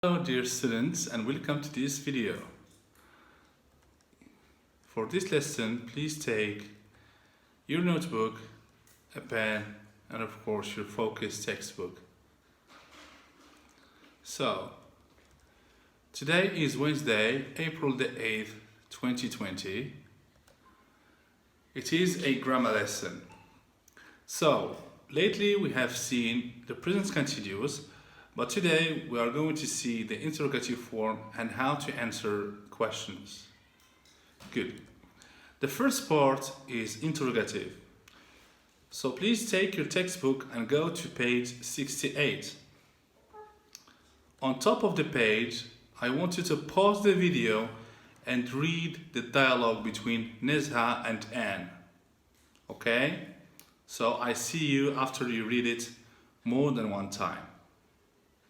Hello dear students and welcome to this video. For this lesson, please take your notebook, a pen, and of course your focus textbook. So, today is Wednesday, April the 8th, 2020. It is a grammar lesson. So, lately we have seen the present continuous, but today we are going to see the interrogative form and how to answer questions. Good. The first part is interrogative. So please take your textbook and go to page 68. On top of the page, I want you to pause the video and read the dialogue between Nezha and Anne. Okay? So I see you after you read it more than one time.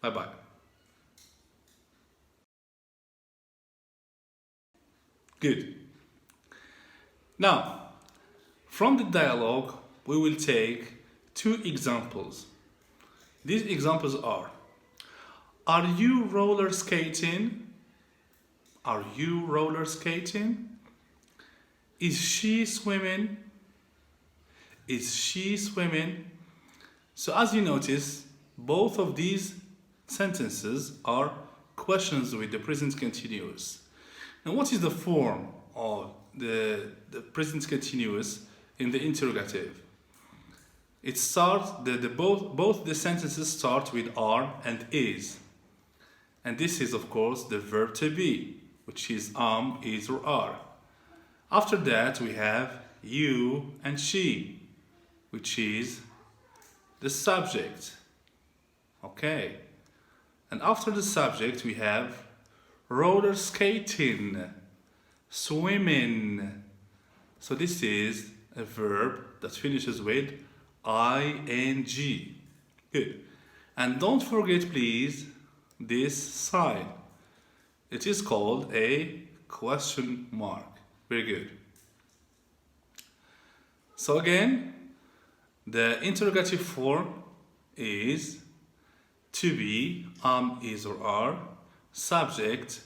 Bye-bye. Good. Now, from the dialogue, we will take two examples. These examples are you roller skating? Are you roller skating? Is she swimming? Is she swimming? So as you notice, both of these sentences are questions with the present continuous. Now, what is the form of the present continuous in the interrogative? It starts, both the sentences start with are and is. And this is, of course, the verb to be, which is is, or are. After that, we have you and she, which is the subject. Okay. And after the subject, we have roller skating, swimming. So this is a verb that finishes with ing. Good. And don't forget, please, this sign. It is called a question mark. Very good. So again, the interrogative form is to be, is, or are, subject,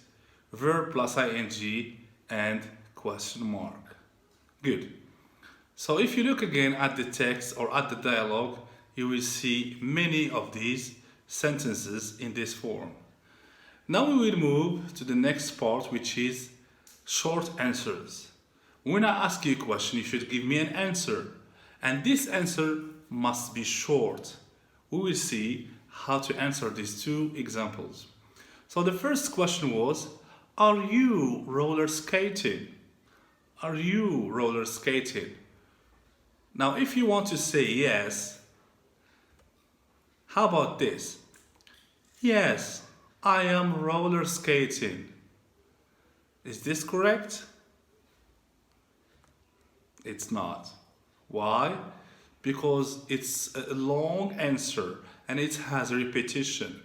verb plus ing, and question mark. Good. So if you look again at the text or at the dialogue, you will see many of these sentences in this form. Now we will move to the next part, which is short answers. When I ask you a question, you should give me an answer. And this answer must be short. We will see how to answer these two examples. So the first question was, are you roller skating? Are you roller skating? Now, if you want to say yes, how about this? Yes, I am roller skating. Is this correct? It's not. Why? Because it's a long answer and it has a repetition.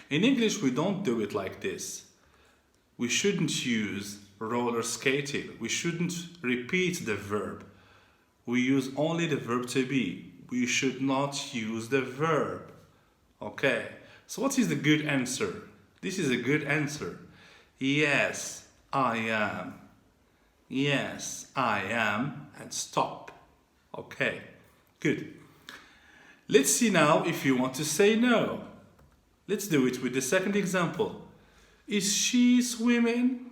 In English, we don't do it like this. We shouldn't use roller skating. We shouldn't repeat the verb. We use only the verb to be. We should not use the verb. Okay, so what is the good answer? This is a good answer. Yes, I am. Yes, I am, and stop. Okay, good. Let's see now if you want to say no. Let's do it with the second example. Is she swimming?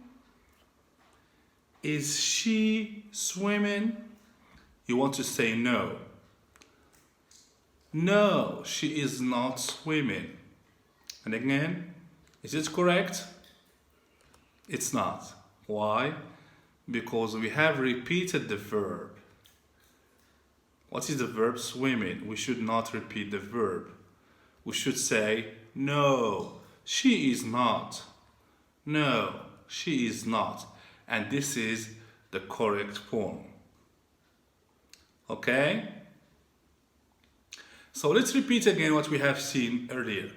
Is she swimming? You want to say no. No, she is not swimming. And again, is it correct? It's not. Why? Because we have repeated the verb. What is the verb swimming? We should not repeat the verb. We should say, no, she is not. No, she is not. And this is the correct form. Okay? So let's repeat again what we have seen earlier.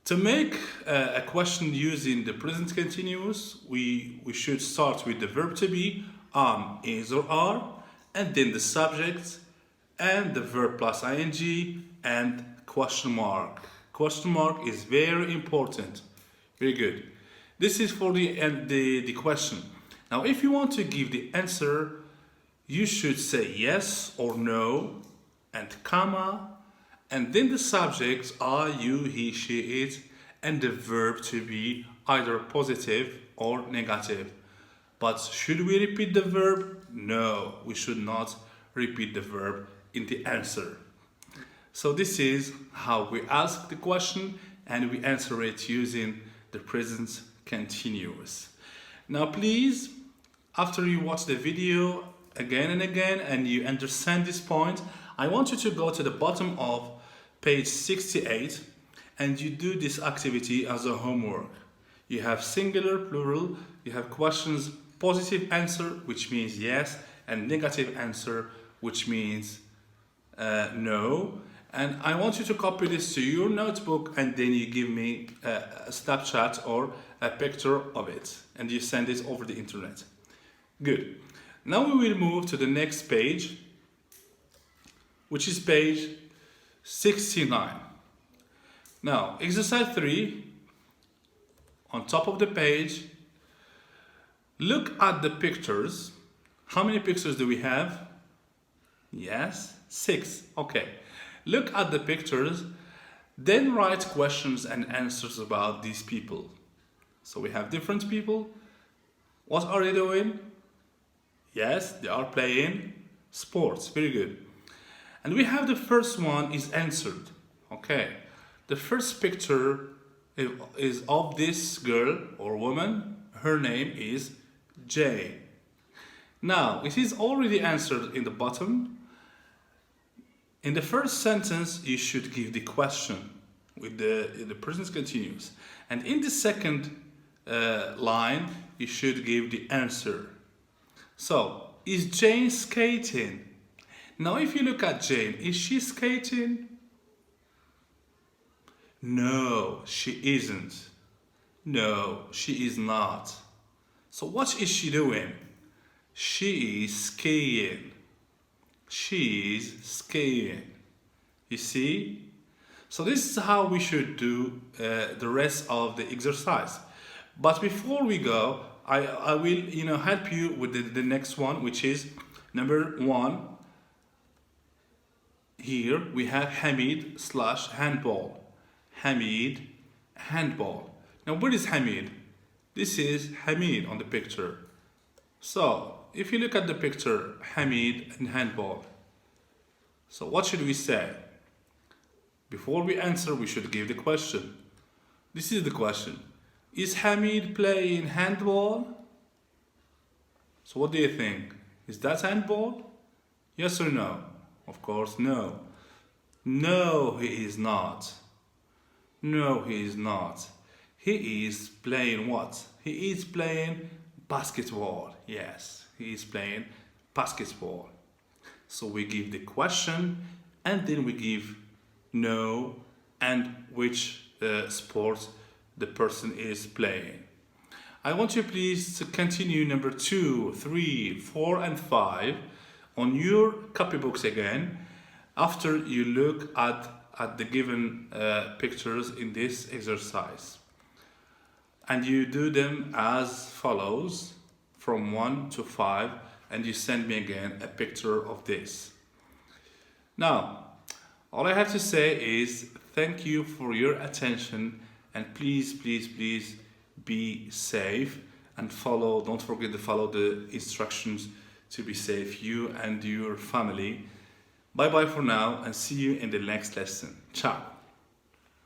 To make a question using the present continuous, we should start with the verb to be, is, or are, and then the subject, and the verb plus ing, and question mark. Question mark is very important. Very good. This is for the question. Now, if you want to give the answer, you should say yes or no, and comma, and then the subjects are you, he, she, it, and the verb to be either positive or negative. But should we repeat the verb? No, we should not repeat the verb in the answer. So this is how we ask the question and we answer it using the present continuous. Now please, after you watch the video again and again and you understand this point, I want you to go to the bottom of page 68 and you do this activity as a homework. You have singular, plural, you have questions, positive answer, which means yes, and negative answer, which means no. And I want you to copy this to your notebook and then you give me a snapshot or a picture of it and you send it over the internet. Good. Now we will move to the next page, which is page 69. Now, exercise 3, on top of the page, look at the pictures. How many pictures do we have? Yes, 6. Okay. Look at the pictures, then write questions and answers about these people. So we have different people. What are they doing? Yes, they are playing sports. Very good. And we have the first one is answered. Okay. The first picture is of this girl or woman. Her name is Jay. Now, it is already answered in the bottom. In the first sentence, you should give the question with the present continuous. And in the second line, you should give the answer. So, is Jane skating? Now, if you look at Jane, is she skating? No, she isn't. No, she is not. So, what is she doing? She is skiing. She is skiing. You see? So this is how we should do the rest of the exercise. But before we go, I will help you with the next one, which is number 1. Here we have Hamid / handball. Hamid, handball. Now where is Hamid? This is Hamid on the picture. So if you look at the picture, Hamid and handball. So what should we say? Before we answer, we should give the question. This is the question. Is Hamid playing handball? So what do you think? Is that handball? Yes or no? Of course, no. No, he is not. No, he is not. He is playing what? He is playing basketball. Yes, he is playing basketball. So we give the question and then we give no and which sport the person is playing. I want you please to continue number 2, 3, 4 and 5 on your copybooks again after you look at the given pictures in this exercise. And you do them as follows from 1 to 5 and you send me again a picture of this. Now, all I have to say is thank you for your attention and please, please, please be safe and don't forget to follow the instructions to be safe, you and your family. Bye bye for now and see you in the next lesson. Ciao.